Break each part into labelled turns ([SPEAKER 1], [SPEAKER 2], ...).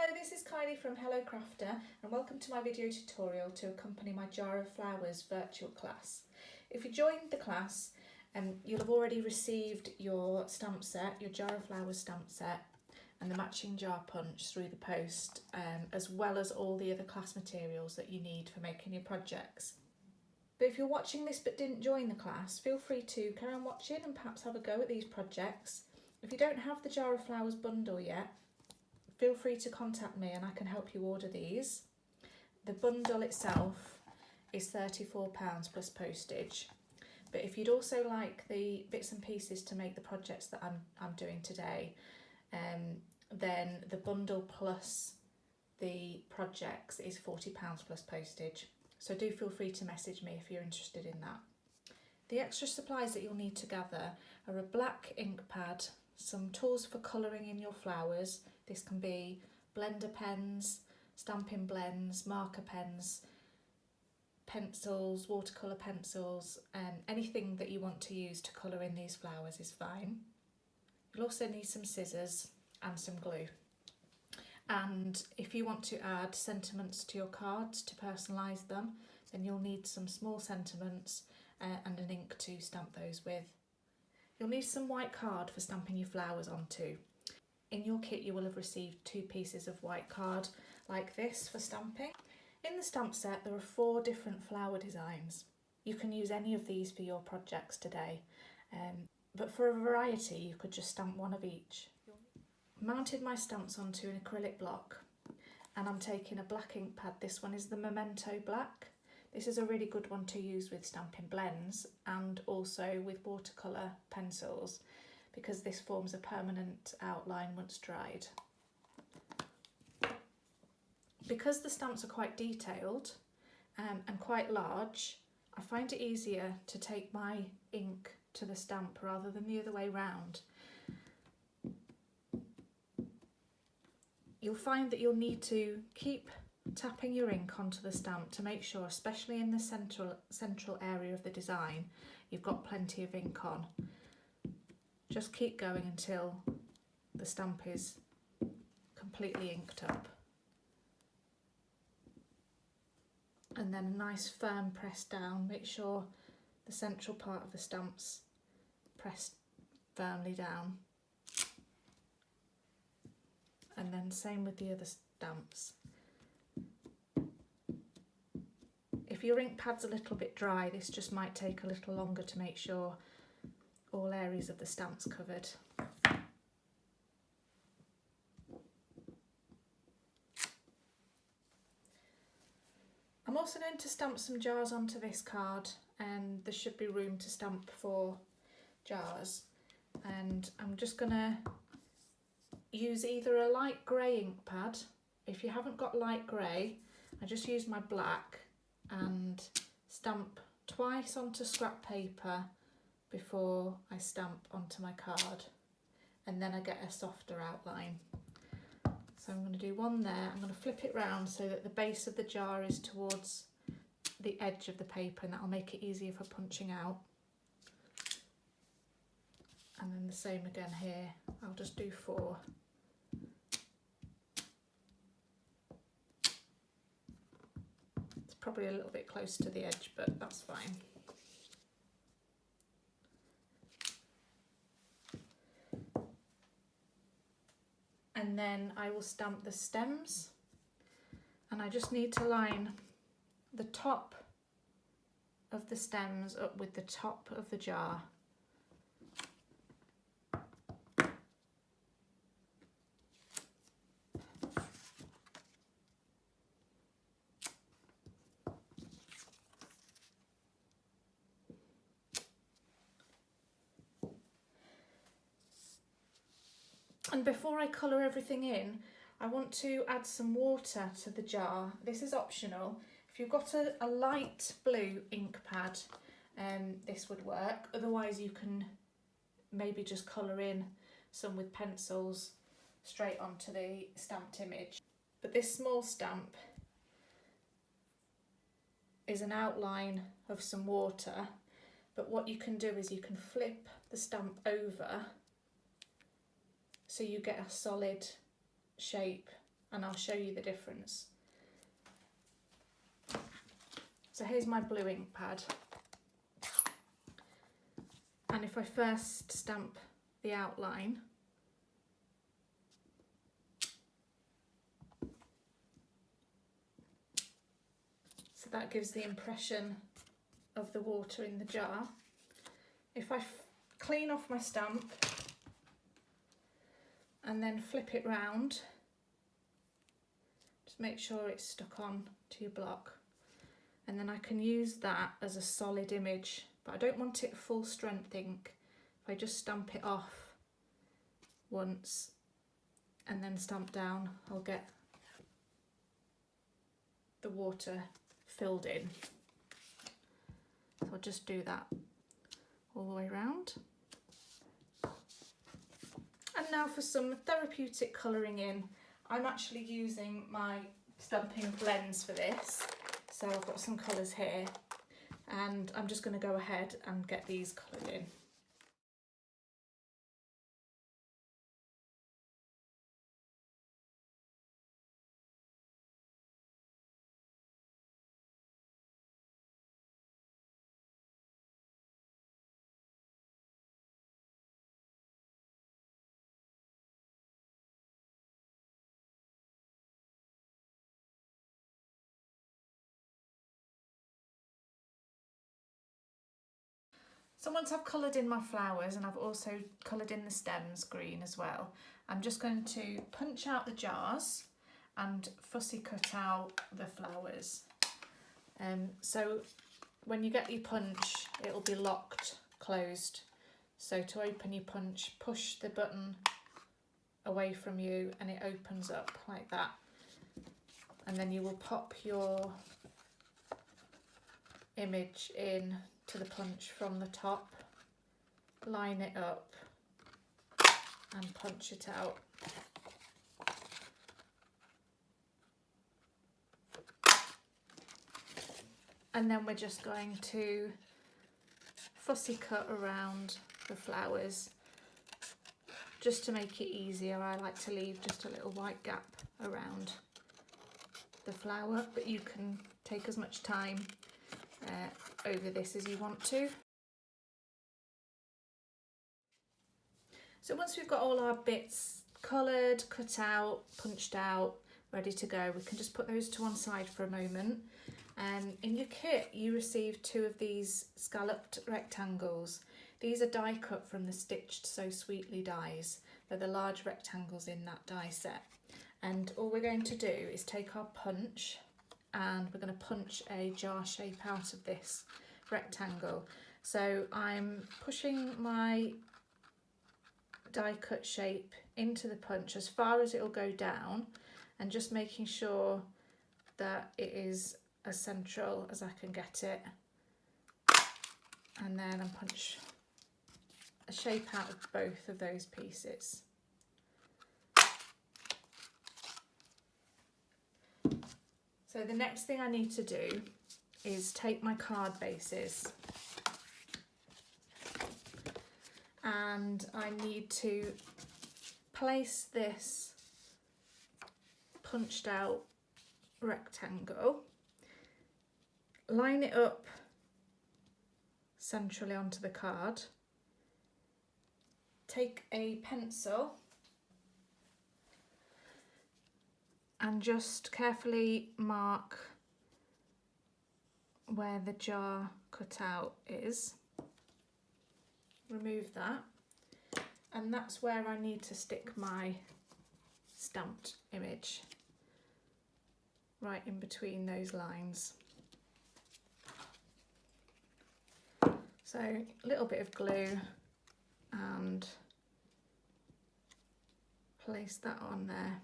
[SPEAKER 1] Hello, this is Kylie from Hello Crafter and welcome to my video tutorial to accompany my Jar of Flowers virtual class. If you joined the class, you'll have already received your stamp set, your Jar of Flowers stamp set and the matching jar punch through the post, as well as all the other class materials that you need for making your projects. But if you're watching this but didn't join the class, feel free to carry on watching and perhaps have a go at these projects. If you don't have the Jar of Flowers bundle yet, feel free to contact me and I can help you order these. The bundle itself is £34 plus postage. But if you'd also like the bits and pieces to make the projects that I'm doing today, then the bundle plus the projects is £40 plus postage. So do feel free to message me if you're interested in that. The extra supplies that you'll need to gather are a black ink pad, some tools for colouring in your flowers. This can be blender pens, Stampin blends, marker pens, pencils, watercolour pencils, anything that you want to use to colour in these flowers is fine. You'll also need some scissors and some glue. And if you want to add sentiments to your cards to personalise them, then you'll need some small sentiments and an ink to stamp those with. You'll need some white card for stamping your flowers onto. In your kit you will have received 2 pieces of white card like this for stamping. In the stamp set there are 4 different flower designs. You can use any of these for your projects today, but for a variety you could just stamp one of each. Mounted my stamps onto an acrylic block and I'm taking a black ink pad. This one is the Memento Black. This is a really good one to use with Stampin blends and also with watercolour pencils, because this forms a permanent outline once dried. Because the stamps are quite detailed and quite large, I find it easier to take my ink to the stamp rather than the other way round. You'll find that you'll need to keep tapping your ink onto the stamp to make sure, especially in the central area of the design, you've got plenty of ink on. Just keep going until the stamp is completely inked up. And then a nice firm press down. Make sure the central part of the stamp's pressed firmly down. And then same with the other stamps. If your ink pad's a little bit dry, this just might take a little longer to make sure all areas of the stamp's covered. I'm also going to stamp some jars onto this card, and there should be room to stamp 4 jars. And I'm just going to use either a light grey ink pad. If you haven't got light grey, I just use my black and stamp twice onto scrap paper before I stamp onto my card, and then I get a softer outline. So I'm going to do one there. I'm going to flip it round so that the base of the jar is towards the edge of the paper, and that'll make it easier for punching out. And then the same again here. I'll just do 4. It's probably a little bit close to the edge, but that's fine. And then I will stamp the stems, and I just need to line the top of the stems up with the top of the jar. And before I colour everything in, I want to add some water to the jar. This is optional. If you've got a light blue ink pad, this would work. Otherwise you can maybe just colour in some with pencils straight onto the stamped image. But this small stamp is an outline of some water, but what you can do is you can flip the stamp over so you get a solid shape and I'll show you the difference. So here's my blue ink pad, and if I first stamp the outline, so that gives the impression of the water in the jar. If I clean off my stamp and then flip it round, just make sure it's stuck on to your block, and then I can use that as a solid image, but I don't want it full strength ink. If I just stamp it off once and then stamp down, I'll get the water filled in. So I'll just do that all the way around. And now for some therapeutic colouring in. I'm actually using my Stampin blends for this. So I've got some colours here, and I'm just going to go ahead and get these coloured in. So once I've coloured in my flowers, and I've also coloured in the stems green as well, I'm just going to punch out the jars and fussy cut out the flowers. So when you get your punch, it'll be locked, closed. So to open your punch, push the button away from you and it opens up like that. And then you will pop your image in to the punch from the top, line it up and punch it out. And then we're just going to fussy cut around the flowers. Just to make it easier, I like to leave just a little white gap around the flower, but you can take as much time over this as you want to. So once we've got all our bits coloured, cut out, punched out, ready to go, we can just put those to one side for a moment. In your kit you received 2 of these scalloped rectangles. These are die cut from the Stitched So Sweetly dies. They're the large rectangles in that die set. And all we're going to do is take our punch and we're going to punch a jar shape out of this rectangle. So I'm pushing my die cut shape into the punch as far as it'll go down, and just making sure that it is as central as I can get it. And then I punch a shape out of both of those pieces. So the next thing I need to do is take my card bases, and I need to place this punched out rectangle, line it up centrally onto the card, take a pencil and just carefully mark where the jar cutout is. Remove that, and that's where I need to stick my stamped image, right in between those lines. So a little bit of glue and place that on there.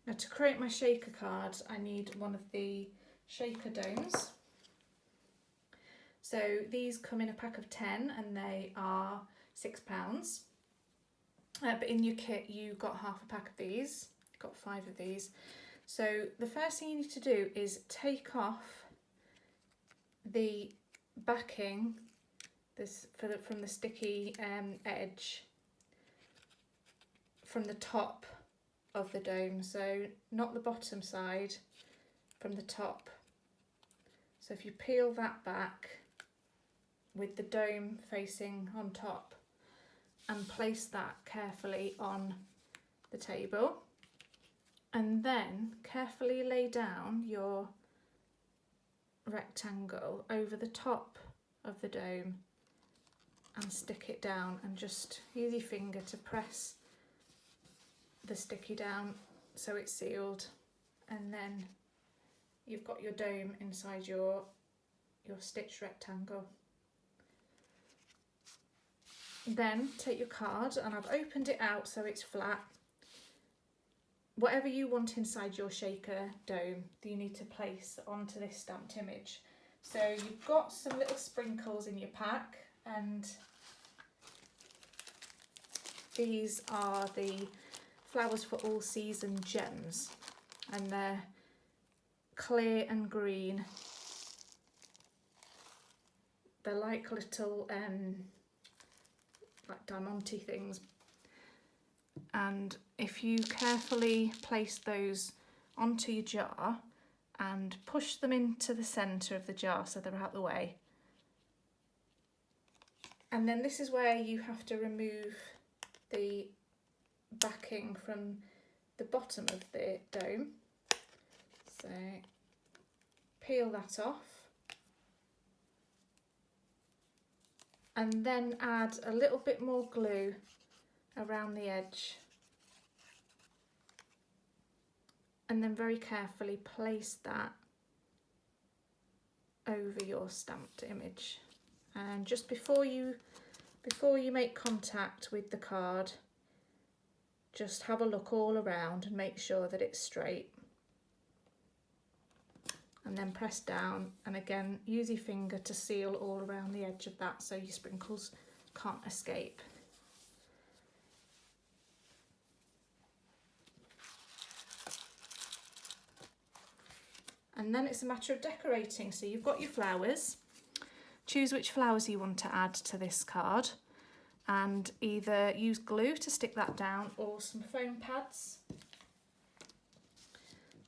[SPEAKER 1] Now to create my shaker card, I need one of the shaker domes. So these come in a pack of 10 and they are £6. But in your kit you got half a pack of these, got 5 of these. So the first thing you need to do is take off the backing from the sticky edge from the top of the dome, so not the bottom side, from the top. So if you peel that back with the dome facing on top and place that carefully on the table, and then carefully lay down your rectangle over the top of the dome and stick it down, and just use your finger to press the sticky down so it's sealed, and then you've got your dome inside your stitched rectangle. Then take your card, and I've opened it out so it's flat. Whatever you want inside your shaker dome, you need to place onto this stamped image. So you've got some little sprinkles in your pack, and these are the Flowers for All Season gems, and they're clear and green. They're like little like diamante things, and if you carefully place those onto your jar and push them into the centre of the jar so they're out the way, and then this is where you have to remove the backing from the bottom of the dome. So peel that off, and then add a little bit more glue around the edge, and then very carefully place that over your stamped image. And just before you make contact with the card, just have a look all around and make sure that it's straight, and then press down, and again use your finger to seal all around the edge of that so your sprinkles can't escape. And then it's a matter of decorating. So you've got your flowers. Choose which flowers you want to add to this card, and either use glue to stick that down or some foam pads.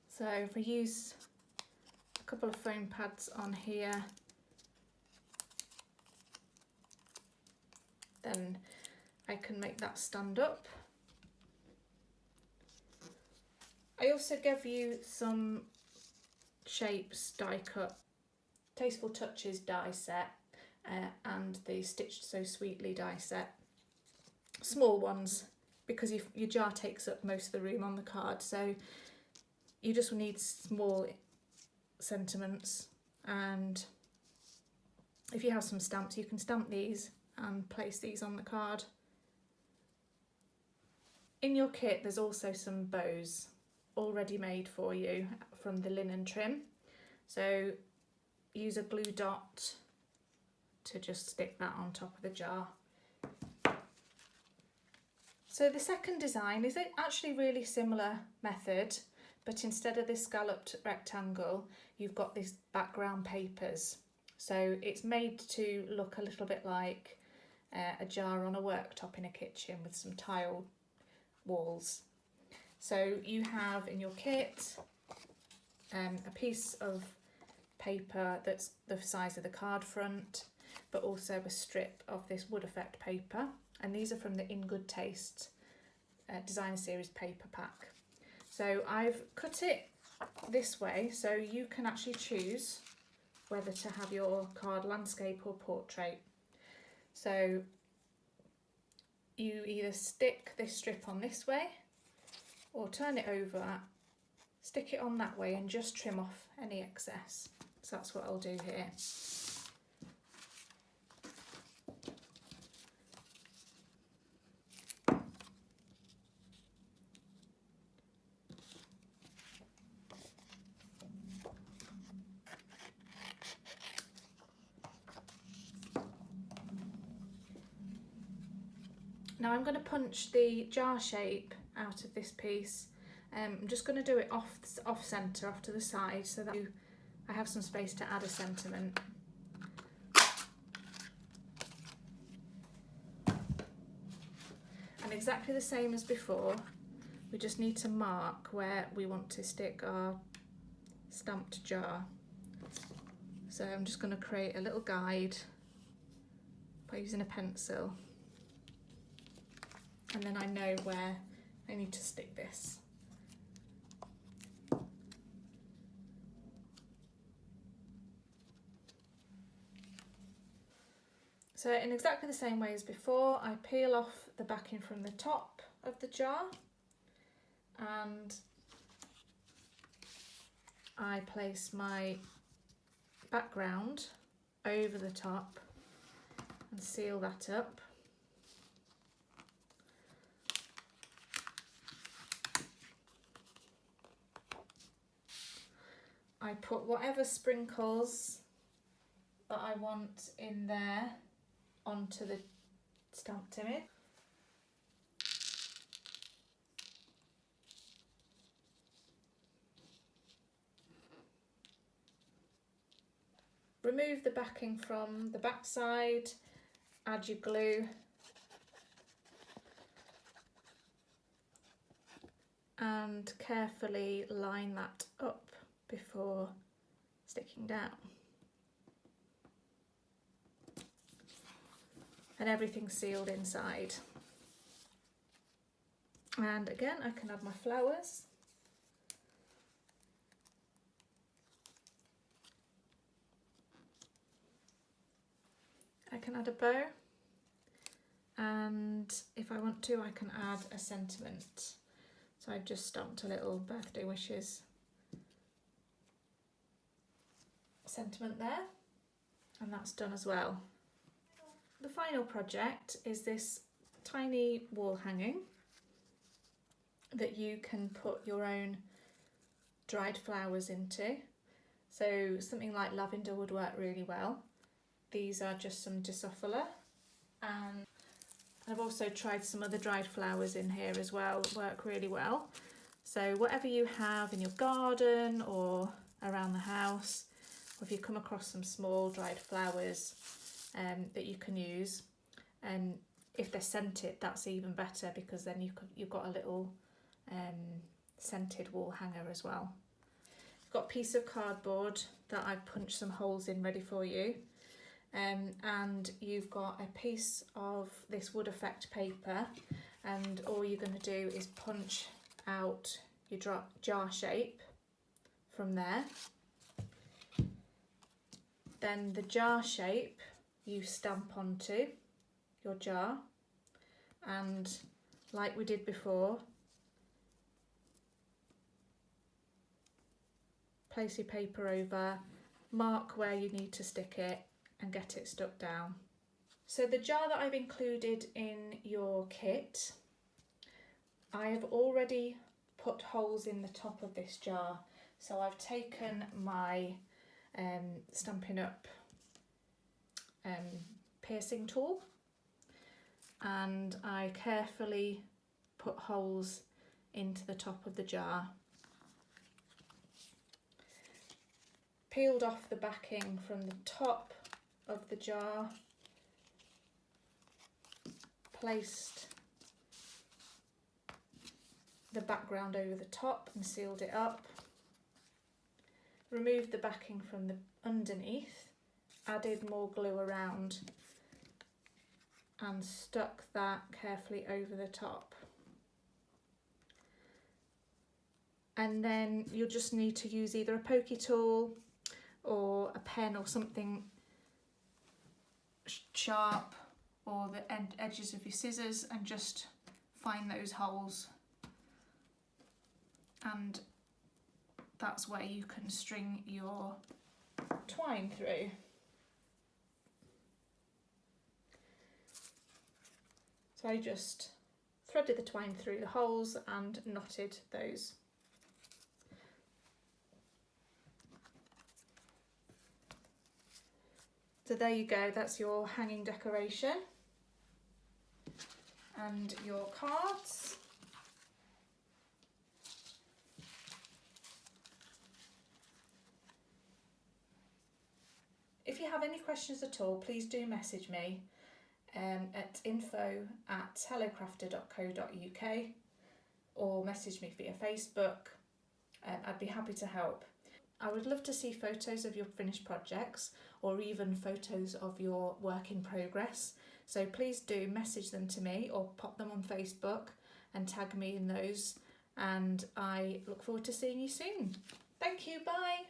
[SPEAKER 1] So if I use a couple of foam pads on here, then I can make that stand up. I also gave you some shapes die cut, Tasteful Touches die set, and the Stitched So Sweetly die set, small ones, because your jar takes up most of the room on the card, so you just need small sentiments. And if you have some stamps, you can stamp these and place these on the card. In your kit there's also some bows already made for you from the linen trim, so use a glue dot to just stick that on top of the jar. So the second design is actually really similar method, but instead of this scalloped rectangle you've got these background papers, so it's made to look a little bit like a jar on a worktop in a kitchen with some tile walls. So you have in your kit a piece of paper that's the size of the card front, but also a strip of this wood effect paper, and these are from the In Good Taste designer series paper pack. So I've cut it this way so you can actually choose whether to have your card landscape or portrait. So you either stick this strip on this way or turn it over, stick it on that way, and just trim off any excess. So that's what I'll do here. Now I'm going to punch the jar shape out of this piece. I'm just going to do it off centre, off to the side, so that I have some space to add a sentiment. And And exactly the same as before, we just need to mark where we want to stick our stamped jar. So I'm just going to create a little guide by using a pencil, and then I know where I need to stick this. So in exactly the same way as before, I peel off the backing from the top of the jar and I place my background over the top and seal that up. I put whatever sprinkles that I want in there onto the stamped image. Remove the backing from the back side, add your glue, and carefully line that up before sticking down. And everything's sealed inside. And again, I can add my flowers. I can add a bow, and if I want to, I can add a sentiment. So I've just stamped a little birthday wishes sentiment there, and that's done as well. The final project is this tiny wall hanging that you can put your own dried flowers into. So something like lavender would work really well. These are just some Drosophila, and I've also tried some other dried flowers in here as well that work really well. So whatever you have in your garden or around the house, or if you come across some small dried flowers that you can use, and if they're scented, that's even better, because then you've got a little scented wall hanger as well. I've got a piece of cardboard that I've punched some holes in ready for you. And you've got a piece of this wood effect paper, and all you're going to do is punch out your jar shape from there. Then the jar shape you stamp onto your jar, and like we did before, place your paper over, mark where you need to stick it, and get it stuck down. So the jar that I've included in your kit, I have already put holes in the top of this jar. So I've taken my Stampin' Up piercing tool, and I carefully put holes into the top of the jar. Peeled off the backing from the top of the jar, placed the background over the top and sealed it up, removed the backing from the underneath, added more glue around and stuck that carefully over the top. And then you'll just need to use either a pokey tool or a pen or something sharp, or the edges of your scissors, and just find those holes, and that's where you can string your twine through. So I just threaded the twine through the holes and knotted those. So there you go, that's your hanging decoration and your cards. If you have any questions at all, please do message me. at info@hellocrafter.co.uk or message me via Facebook. I'd be happy to help. I would love to see photos of your finished projects or even photos of your work in progress. So please do message them to me or pop them on Facebook and tag me in those. And I look forward to seeing you soon. Thank you, bye.